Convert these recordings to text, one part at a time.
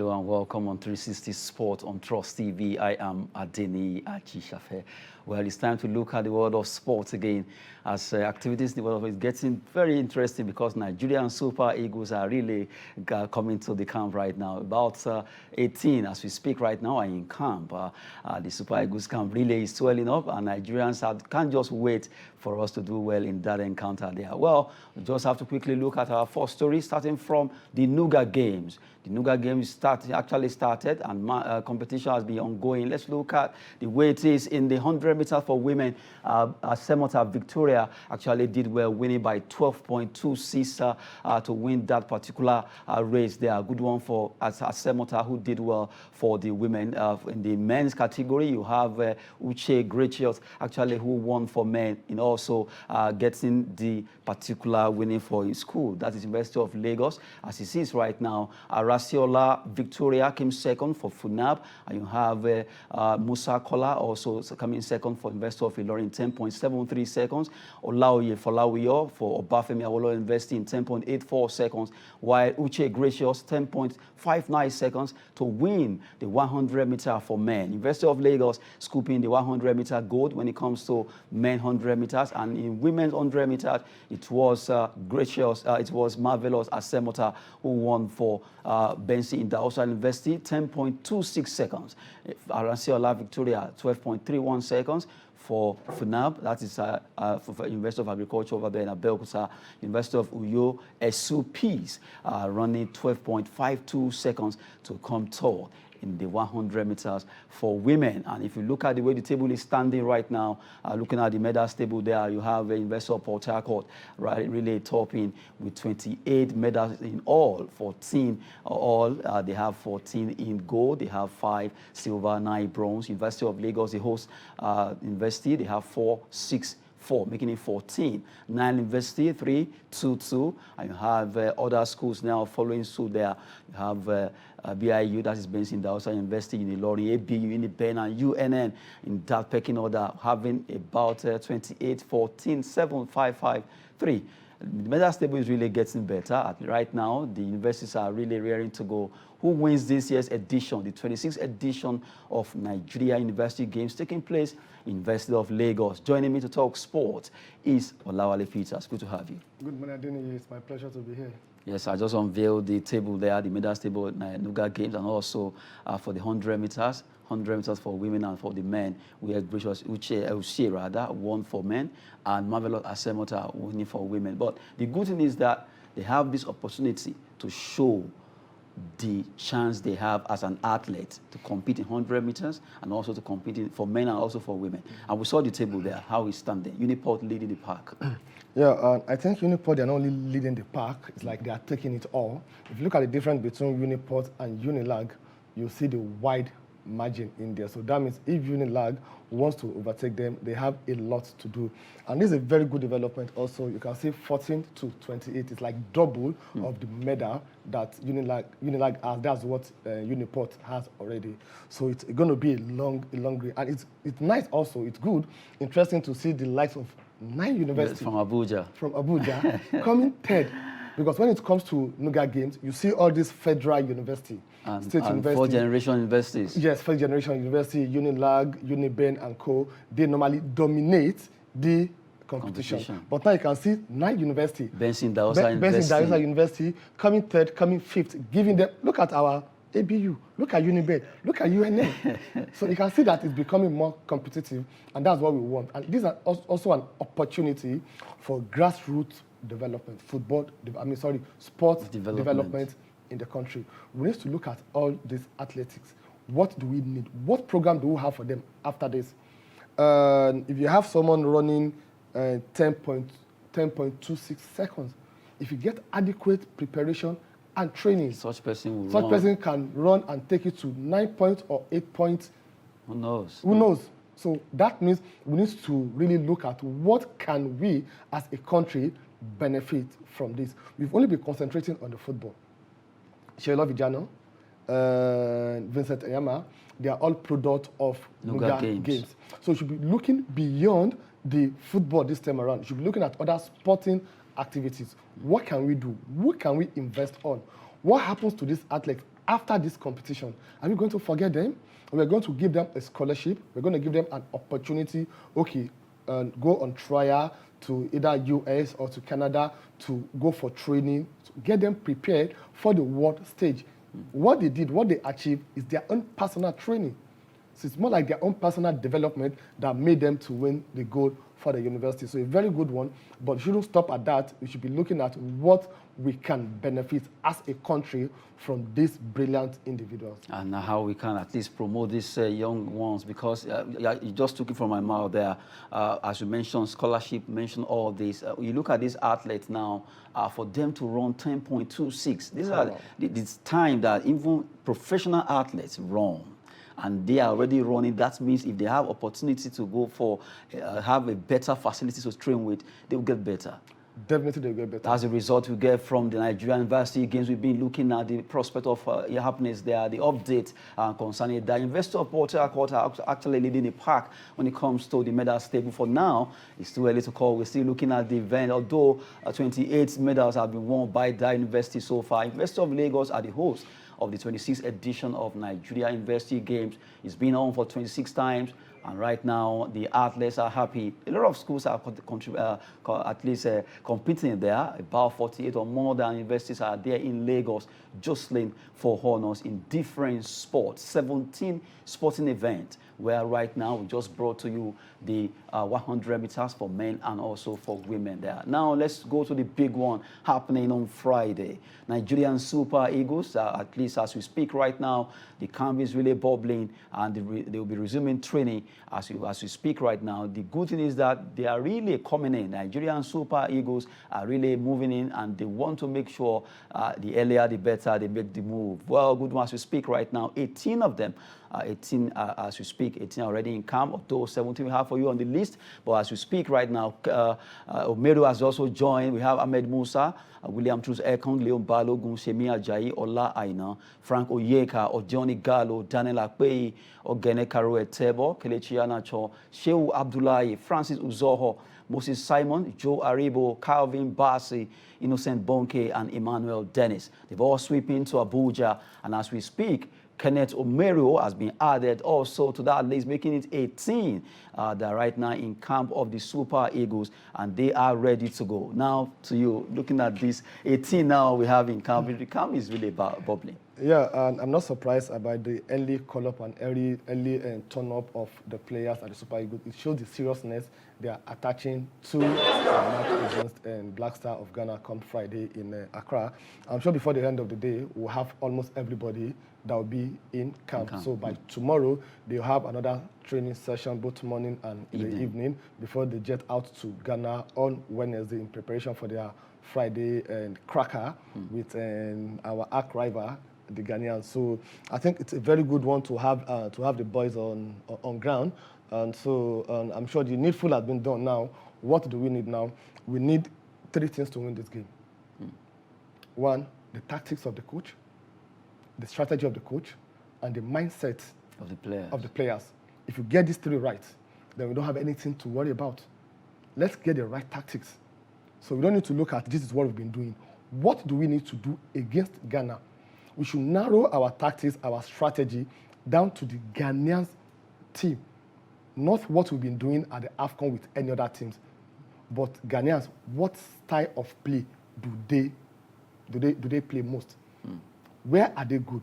Hello and welcome on 360 Sport on Trust TV. I am Adeni Achishafe. Well, it's time to look at the world of sports again, as activities in the world is getting very interesting because Nigerian Super Eagles are really coming to the camp right now. About 18, as we speak right now, are in camp. The Super Eagles camp really is swelling up, and Nigerians can't just wait for us to do well in that encounter there. Well, we just have to quickly look at our first story, starting from the Nuga Games. The Nuga Games actually started, and competition has been ongoing. Let's look at the way it is in the 100 meters for women. Semota Victoria actually did well, winning by 12.26 to win that particular race there. A good one for Semota, who did well for the women. In the men's category, you have Uche Gracious, actually, who won for men, and also getting the particular winning for his school. That is University of Lagos. As it is right now, Rasiola Victoria came second for FUNAB, and you have Musa Kola also coming second for University of Ilorin, 10.73 seconds. Olaoye Folawiyo for Obafemi Awolowo University in 10.84 seconds, while Uche Gracious 10.59 seconds to win the 100 meter for men. University of Lagos scooping the 100 meter gold when it comes to men 100 meters, and in women's 100 meters, it was Gracious, it was Marvelous Asemota who won for Bensi in Daosa University, 10.26 seconds. Arasiola Victoria, 12.31 seconds. For FUNAB, that is for University of Agriculture over there in Abeokuta. University of Uyo, Esu Peace, running 12.52 seconds to come third in the 100 meters for women. And if you look at the way the table is standing right now, looking at the medals table there, you have University of Port Harcourt really topping with 28 medals in all, 14 all. They have 14 in gold, they have 5 silver, 9 bronze. University of Lagos, the host university, they have 4, 6, 4, making it 14. 9 University, 3, 2, 2. And you have other schools now following suit there. You have BIU, that is based in Daosa University, in Ilorin, ABU, in Ben, and UNN in that pecking order, having about 28, 14, 7, 5, 5, 3. The medal table is really getting better. Right now, the universities are really raring to go. Who wins this year's edition, the 26th edition of Nigeria University Games taking place in University of Lagos? Joining me to talk sports is Olawale Peters. Good to have you. Good morning, Adeni. It's my pleasure to be here. Yes, I just unveiled the table there, the medals table at Nuga Games, and also for the 100 meters. 100 meters for women and for the men. We had Uche rather won for men, and Marvelous Asemota winning for women. But the good thing is that they have this opportunity to show the chance they have as an athlete to compete in 100 meters and also to compete for men and also for women. And we saw the table there, how it's standing. Uniport leading the pack. Yeah, I think Uniport, they're not only leading the pack, it's like they are taking it all. If you look at the difference between Uniport and Unilag, you see the wide margin in there. So that means if Unilag wants to overtake them, they have a lot to do. And this is a very good development also. You can see 14 to 28. It's like double of the medal that Unilag has. That's what Uniport has already. So it's going to be a long race. And it's nice also. It's good, interesting to see the likes of 9 universities. Yes, from Abuja. From Abuja, coming third. Because when it comes to Nuga Games, you see all these federal university, state university. Fourth-generation universities. Yes, first-generation university, Unilag, Uniben, and co. They normally dominate the competition. But now you can see 9 university. Benson Daosa University coming third, coming fifth, giving them, look at our ABU, look at Uniben, look at UNN. So you can see that it's becoming more competitive, and that's what we want. And this is also an opportunity for grassroots development, sports development in the country. We need to look at all this athletics. What do we need? What program do we have for them after this? If you have someone running 10.26 seconds, if you get adequate preparation and training, such person can run and take it to 9 points or 8 points. Who knows? Who knows? So that means we need to really look at what can we as a country benefit from this. We've only been concentrating on the football. Sheila Vijano, Vincent Ayama, they are all product of Nuga Games. So you should be looking beyond the football this time around. You should be looking at other sporting activities. What can we do? What can we invest on? What happens to these athletes after this competition, are we going to forget them? We're going to give them a scholarship. We're going to give them an opportunity, okay, go on trial to either US or to Canada to go for training, to get them prepared for the world stage. What they did, what they achieved is their own personal training. So it's more like their own personal development that made them to win the gold for the university. So a very good one, but we shouldn't stop at that. We should be looking at what we can benefit as a country from these brilliant individuals. And how we can at least promote these young ones, because you just took it from my mouth there. As you mentioned, scholarship, mentioned all of this. You look at these athletes now, for them to run 10.26. These are this time that even professional athletes run. And they are already running. That means if they have opportunity to go for, have a better facility to train with, they will get better. Definitely they'll get better. As a result, we get from the Nigerian University Games, we've been looking at the prospect of happiness there, the update concerning the University of Port Harcourt are actually leading the pack when it comes to the medal table. For now, it's too early to call. We're still looking at the event, although 28 medals have been won by that university so far. University of Lagos are the host of the 26th edition of Nigeria University Games. It's been on for 26 times, and right now the athletes are happy. A lot of schools are at least competing there. About 48 or more than universities are there in Lagos, jostling for honors in different sports. 17 sporting events, where right now we just brought to you the 100 meters for men and also for women there. Now let's go to the big one happening on Friday. Nigerian Super Eagles, at least as we speak right now, the camp is really bubbling, and they will be resuming training as we speak right now. The good thing is that they are really coming in. Nigerian Super Eagles are really moving in, and they want to make sure the earlier the better they make the move. Well, good one, as we speak right now, 18 of them, 18 as we speak, 18 already in camp, although 17 we have for you on the list. But as we speak right now, Omeru has also joined. We have Ahmed Musa, William Truss Ekong, Leon Balogun, Shemi Ajayi, Ola Aina, Frank Oyeka, Ojoni Gallo, Daniel Akpeyi, Ogene Karoe Tebo, Kelechi Anacho, Shehu Abdullahi, Francis Uzoho, Moses Simon, Joe Aribo, Calvin Bassi, Innocent Bonke, and Emmanuel Dennis. They've all sweeping to Abuja, and as we speak, Kenneth Omeru has been added also to that list, making it 18 that are right now in camp of the Super Eagles, and they are ready to go. Now to you, looking at this 18 now we have in camp, the camp is really bubbling. Yeah, and I'm not surprised about the early call-up and early turn-up of the players at the Super Eagles. It shows the seriousness they are attaching to the match against Black Star of Ghana come Friday in Accra. I'm sure before the end of the day, we'll have almost everybody that will be in camp. So by tomorrow, they'll have another training session, both morning and in the evening, before they jet out to Ghana on Wednesday in preparation for their Friday cracker with our arch rival, the Ghanaians. So I think it's a very good one to have the boys on ground. And so I'm sure the needful has been done now. What do we need now? We need 3 things to win this game. 1, the tactics of the coach, the strategy of the coach, and the mindset of the players. If you get these 3 right, then we don't have anything to worry about. Let's get the right tactics. So we don't need to look at this is what we've been doing. What do we need to do against Ghana? We should narrow our tactics, our strategy, down to the Ghanaian team. Not what we've been doing at the AFCON with any other teams. But Ghanaians, what style of play do they play most? Where are they good?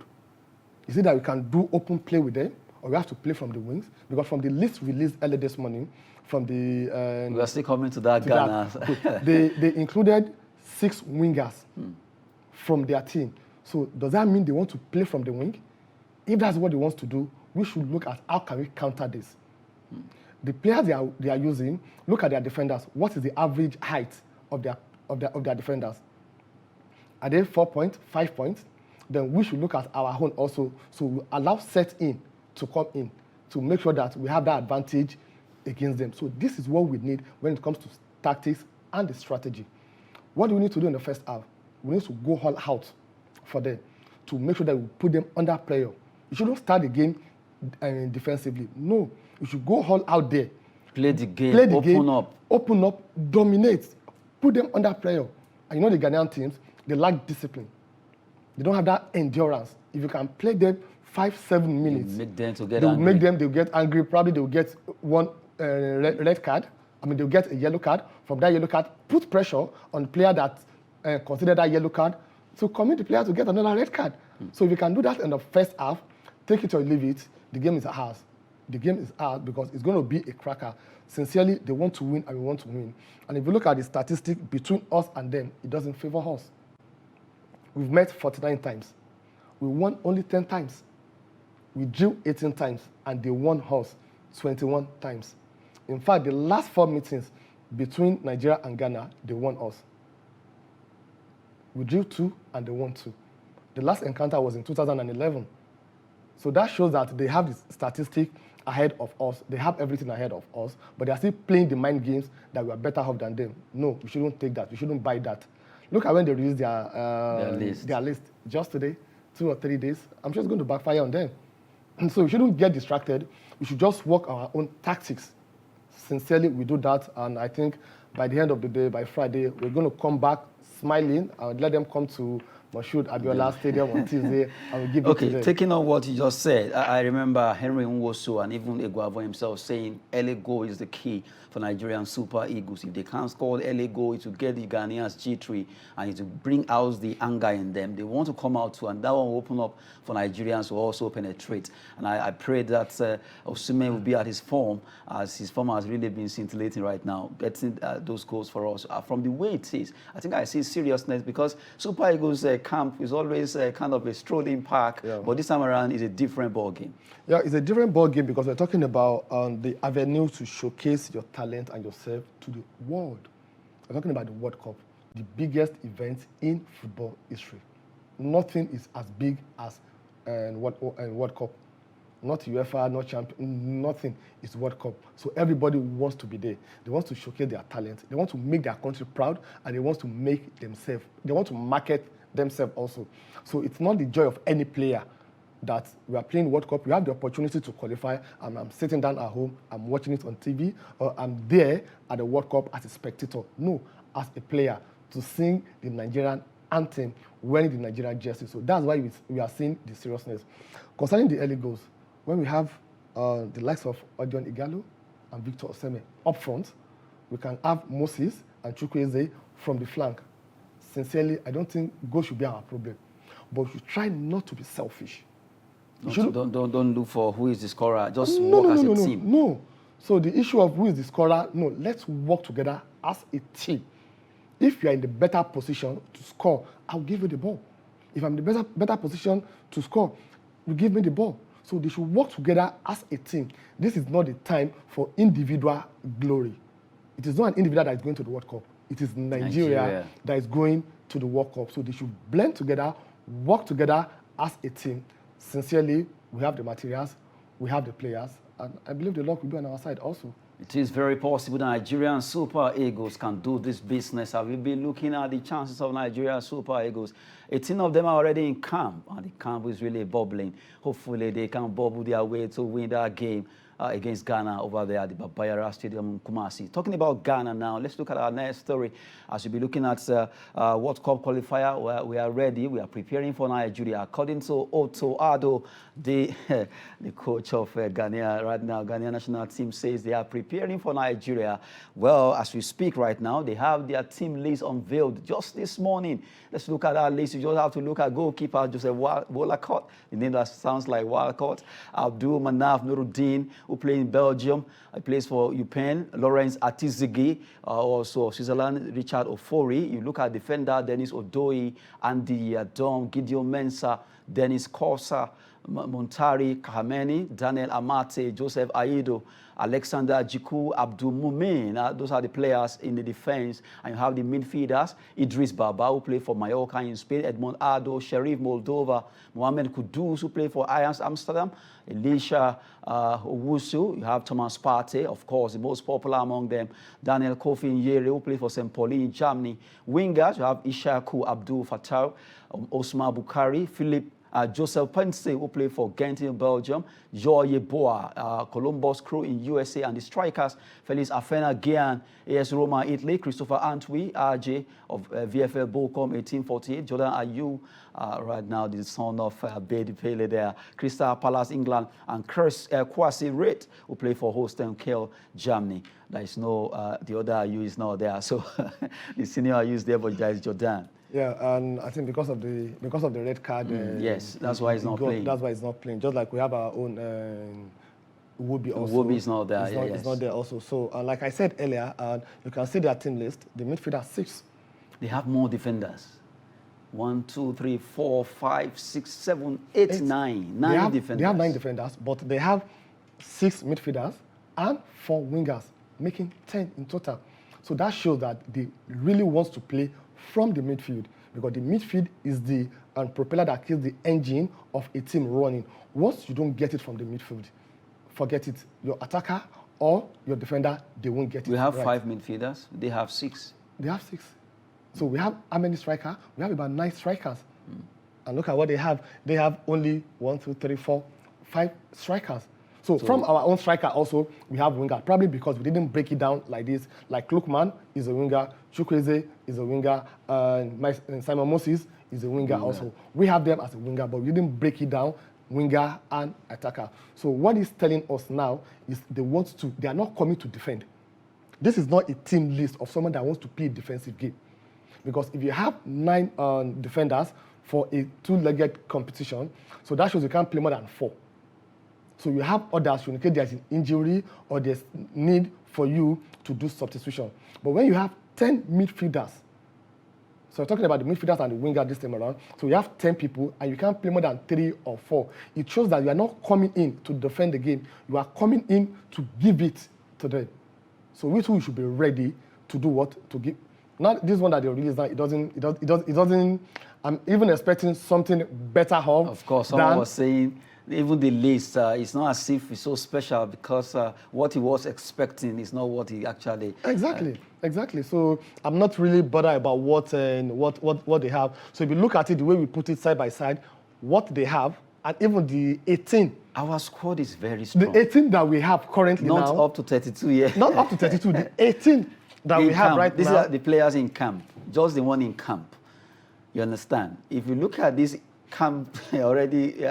Is it that we can do open play with them, or we have to play from the wings? Because from the list released earlier this morning, from the... we are still coming to that Ghana. They included 6 wingers from their team. So does that mean they want to play from the wing? If that's what they want to do, we should look at how can we counter this. The players they are using, look at their defenders. What is the average height of their defenders? Are they 4 points, 5 points? Then we should look at our own also. So we allow set in to come in to make sure that we have that advantage against them. So this is what we need when it comes to tactics and the strategy. What do we need to do in the first half? We need to go all out for them to make sure that we put them under pressure. You shouldn't start the game defensively. No, you should go all out there. Play the game, open up, dominate, put them under pressure. And you know the Ghanaian teams, they lack discipline. They don't have that endurance If you can play them 5-7 minutes, make them to get they'll angry. make them, they'll get angry. Probably they'll get one red card. I mean, they'll get a yellow card. From that yellow card, put pressure on the player that considered that yellow card to commit the player to get another red card. So if you can do that in the first half, take it or leave it, the game is ours. The game is ours because it's going to be a cracker. Sincerely, they want to win and we want to win. And if you look at the statistic between us and them, it doesn't favor us. We've met 49 times. We won only 10 times. We drew 18 times and they won us 21 times. In fact, the last 4 meetings between Nigeria and Ghana, they won us. We drew 2 and they won 2. The last encounter was in 2011. So that shows that they have this statistic ahead of us. They have everything ahead of us, but they are still playing the mind games that we are better off than them. No, we shouldn't take that. We shouldn't buy that. Look at when they released their list just today, 2 or 3 days. I'm just going to backfire on them. And so we shouldn't get distracted. We should just work our own tactics. Sincerely, we do that, and I think by the end of the day, by Friday, we're going to come back smiling and let them come to Moshood Abiola Stadium on Tuesday, and we'll give it to them. Taking on what you just said, I remember Henry Nwosu and even Eguavo himself saying early goal is the key for Nigerian Super Eagles. If they can't score early goal, it will get the Ghanaians G3 and it will bring out the anger in them. They want to come out too, and that one will open up for Nigerians to also penetrate. And I pray that Osimhen will be at his form, as his form has really been scintillating right now, getting those goals for us. From the way it is, I think I see seriousness because Super Eagles camp is always kind of a strolling park, but this time around is a different ball game. Yeah, it's a different ball game because we're talking about the avenue to showcase your talent and yourself to the world. We're talking about the World Cup, the biggest event in football history. Nothing is as big as World Cup. Not UEFA, not champion, nothing is World Cup. So everybody wants to be there. They want to showcase their talent. They want to make their country proud, and they want to make themselves. They want to market themselves also. So it's not the joy of any player that we are playing World Cup. We have the opportunity to qualify, and I'm sitting down at home, I'm watching it on TV, or I'm there at the World Cup as a spectator. No, as a player, to sing the Nigerian anthem wearing the Nigerian jersey. So that's why we are seeing the seriousness. Concerning the early goals, when we have the likes of Odion Igalo and Victor Osimhen up front, we can have Moses and Chukwueze from the flank. Sincerely, I don't think goal should be our problem. But we should try not to be selfish. Don't look for who is the scorer. Just work as a team. No. So the issue of who is the scorer, no, let's work together as a team. If you are in the better position to score, I'll give you the ball. If I'm in the better position to score, you give me the ball. So they should work together as a team. This is not the time for individual glory. It is not an individual that is going to the World Cup. It is Nigeria that is going to the World Cup. So they should blend together, work together as a team. Sincerely, we have the materials, we have the players, and I believe the luck will be on our side also. It is very possible that Nigerian Super Eagles can do this business. Have you been looking at the chances of Nigerian Super Eagles? 18 of them are already in camp, and the camp is really bubbling. Hopefully, they can bubble their way to win that game against Ghana over there at the Bayara Stadium in Kumasi. Talking about Ghana now, let's look at our next story. As we'll be looking at World Cup qualifier, we are ready. We are preparing for Nigeria. According to Otto Addo, the coach of Ghana right now, Ghana national team says they are preparing for Nigeria. Well, as we speak right now, they have their team list unveiled just this morning. Let's look at that list. You just have to look at goalkeeper Joseph Wolacott, the name that sounds like Walcott, Abdul Manaf Nuruddin, who plays in Belgium. He plays for UPenn. Lawrence Atizigi, also of Switzerland. Richard Ofori. You look at defender Dennis Odoi, Andy Adom, Gideon Mensah, Dennis Kosa, Montari Kahameni, Daniel Amate, Joseph Aido, Alexander Jiku, Abdul Mumin. Those are the players in the defense. And you have the midfielders, Idris Baba, who played for Mallorca in Spain, Edmond Ado, Sheriff Moldova, Mohamed Kudus, who played for Ajax Amsterdam, Elisha Owusu. You have Thomas Partey, of course, the most popular among them, Daniel Kofi Nyere, who played for St. Pauli in Germany. Wingers, you have Ishaku Abdul Fattah, Osman Bukhari, Philip Joseph Pense, who played for Ghent in Belgium, Joy Yeboah, Columbus Crew in USA, and the strikers, Felix Afena Gian, AS Roma, Italy, Christopher Antwi, RJ of VFL Bolcom 1848, Jordan Ayew, right now the son of Bedi Pele there, Crystal Palace, England, and Kwasi Rate, who played for Holstein Kiel, Germany. There is no, the other Ayew is not there, so the senior Ayew is there, but there is Jordan. Yeah, and I think because of the red card, yes, that's why he's not playing. That's why he's not playing. Just like we have our own Wobi also. Wobi is not there. It's not there also. So, like I said earlier, you can see their team list. The midfielder 6. They have more defenders. 1, 2, 3, 4, 5, 6, 7, 8, 9. 9 defenders. They have 9 defenders, but they have 6 midfielders and 4 wingers, making 10 in total. So that shows that they really want to play from the midfield, because the midfield is the propeller that keeps the engine of a team running. Once you don't get it from the midfield, forget it. Your attacker or your defender, they won't get it. We have right. 5 midfielders. They have 6. They have 6. So we have how many strikers? We have about 9 strikers. And look at what they have. They have only 1, 2, 3, 4, 5 strikers. So from our own striker also, we have winger. Probably because we didn't break it down like this. Like Lukman is a winger, Chukwueze is a winger, Simon Moses is a winger also. We have them as a winger, but we didn't break it down, winger and attacker. So what he's telling us now is they are not coming to defend. This is not a team list of someone that wants to play a defensive game. Because if you have 9 defenders for a 2-legged competition, so that shows you can't play more than 4. So you have others, in case there's an injury or there's need for you to do substitution. But when you have 10 midfielders, so we're talking about the midfielders and the winger this time around, so you have 10 people and you can't play more than 3 or 4. It shows that you are not coming in to defend the game. You are coming in to give it to them. So we too should be ready to do what? To give. Not this one that they released now, it doesn't, I'm even expecting something better of course, someone was saying, even the list, it's not as if it's so special, because what he was expecting is not what he actually... Exactly. So I'm not really bothered about what they have. So if you look at it, the way we put it side by side, what they have, and even the 18. Our squad is very strong. The 18 that we have currently not now... Not up to 32 yet. Not up to 32, the 18 that we have right now. These are the players in camp, just the one in camp. You understand? If you look at this camp already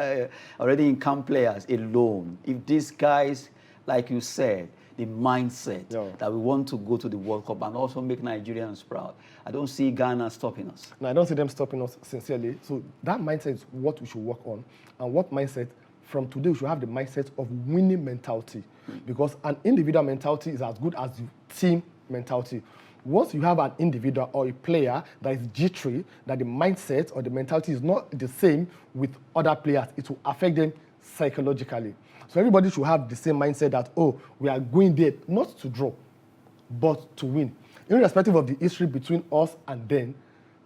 in camp players alone, if these guys, like you said, the mindset that we want to go to the World Cup and also make Nigerians proud, I don't see Ghana stopping us. No, I don't see them stopping us, sincerely. So that mindset is what we should work on. And what mindset? From today, we should have the mindset of winning mentality. Because an individual mentality is as good as the team mentality. Once you have an individual or a player that is jittery, that the mindset or the mentality is not the same with other players, it will affect them psychologically. So everybody should have the same mindset that, oh, we are going there not to draw, but to win. Irrespective of the history between us and them,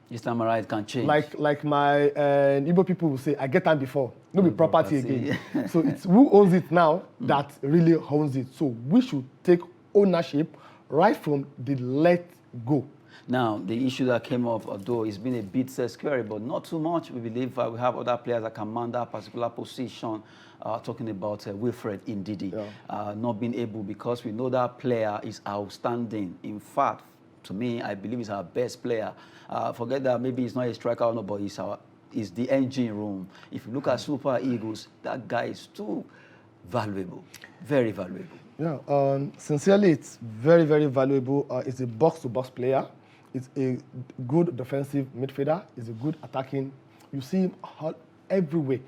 this time around it can change. Like my Igbo people will say, I get time before. No be property again. So it's who owns it now that really owns it. So we should take ownership right from the let go. Now, the issue that came up, although it's been a bit scary, but not too much. We believe we have other players that command that particular position. Talking about Wilfred Ndidi, not being able, because we know that player is outstanding. In fact, to me, I believe he's our best player. Forget that maybe he's not a striker or not, but he's the engine room. If you look at Super Eagles, that guy is too valuable, very valuable. Yeah, sincerely, it's very, very valuable. It's a box-to-box player. It's a good defensive midfielder. It's a good attacking. You see him everywhere.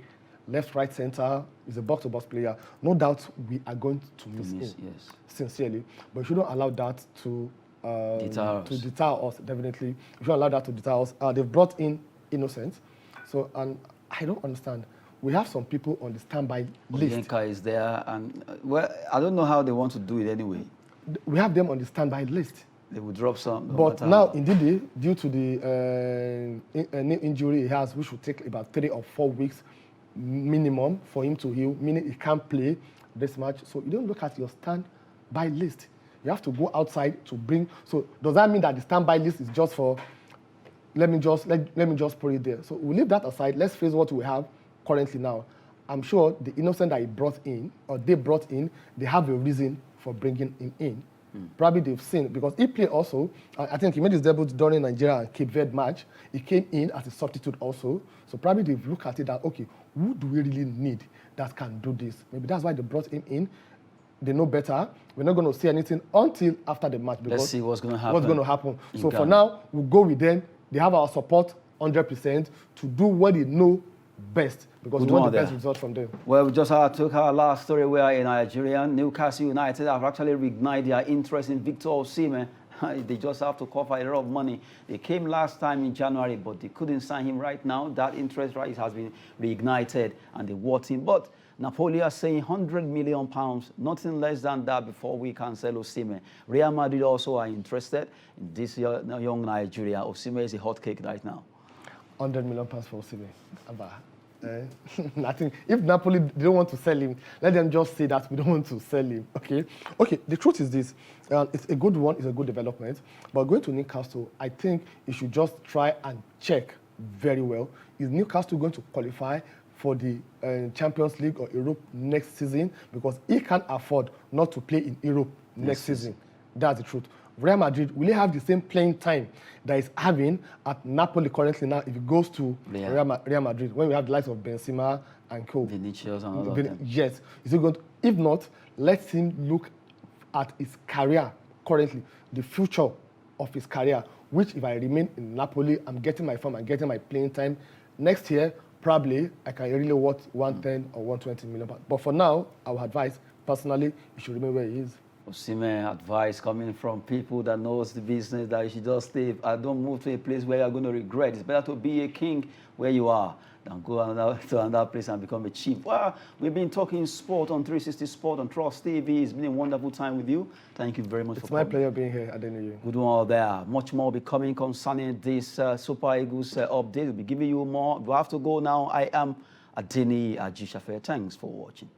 Left, right, center. He's a box-to-box player. No doubt we are going to miss him, yes, sincerely. But you shouldn't allow that to deter us, definitely. You shouldn't allow that to deter us. They've brought in Innocent. So, and I don't understand. We have some people on the standby list. Yenka is there, and well, I don't know how they want to do it anyway. We have them on the standby list. They will drop some. But now, indeed, due to the injury he has, which will take about 3 or 4 weeks minimum for him to heal, meaning he can't play this match. So you don't look at your standby list. You have to go outside to bring. So does that mean that the standby list is just for? Let me just put it there. So we'll leave that aside. Let's face what we have currently now, I'm sure the innocent that he brought in, or they brought in, they have a reason for bringing him in. Probably they've seen, because he played also, I think he made his debut during Nigeria and Cape Verde match. He came in as a substitute also. So probably they've looked at it that, okay, who do we really need that can do this? Maybe that's why they brought him in. They know better. We're not going to see anything until after the match. Because let's see what's going to happen. What's going to happen. So for now, we'll go with them. They have our support 100% to do what they know best, because we want the best result from them. Well, we just took our last story where in Nigeria, Newcastle United have actually reignited their interest in Victor Osimhen. They just have to cover a lot of money. They came last time in January, but they couldn't sign him right now. That interest rate has been reignited, and they want him. But Napoli are saying £100 million, nothing less than that, before we can sell Osimhen. Real Madrid also are interested in this young Nigeria. Osimhen is a hot cake right now. £100 million for Osimhen. I think if Napoli they don't want to sell him, let them just say that we don't want to sell him. Okay. The truth is this: it's a good one, it's a good development. But going to Newcastle, I think you should just try and check very well: is Newcastle going to qualify for the Champions League or Europe next season? Because he can't afford not to play in Europe next season. That's the truth. Real Madrid, will he have the same playing time that he's having at Napoli currently now if he goes to Real Madrid, when we have the likes of Benzema and co? Vinicius and all of them. Yes. Is he going to, if not, let him look at his career currently, the future of his career, which if I remain in Napoli, I'm getting my form, I'm getting my playing time. Next year, probably, I can really worth 110 or 120 million. But for now, I would advise, personally, he should remain where he is. Osimhen advice coming from people that knows the business, that you should just stay. I don't move to a place where you're going to regret. It's better to be a king where you are than go to another place and become a chief. Well, we've been talking sport on 360 Sport on Trust TV. It's been a wonderful time with you. Thank you very much for coming. It's my pleasure being here, Adeniyi. Good one there. Much more will be coming concerning this Super Eagles update. We'll be giving you more. We have to go now. I am Adeniyi Ajishafe. Thanks for watching.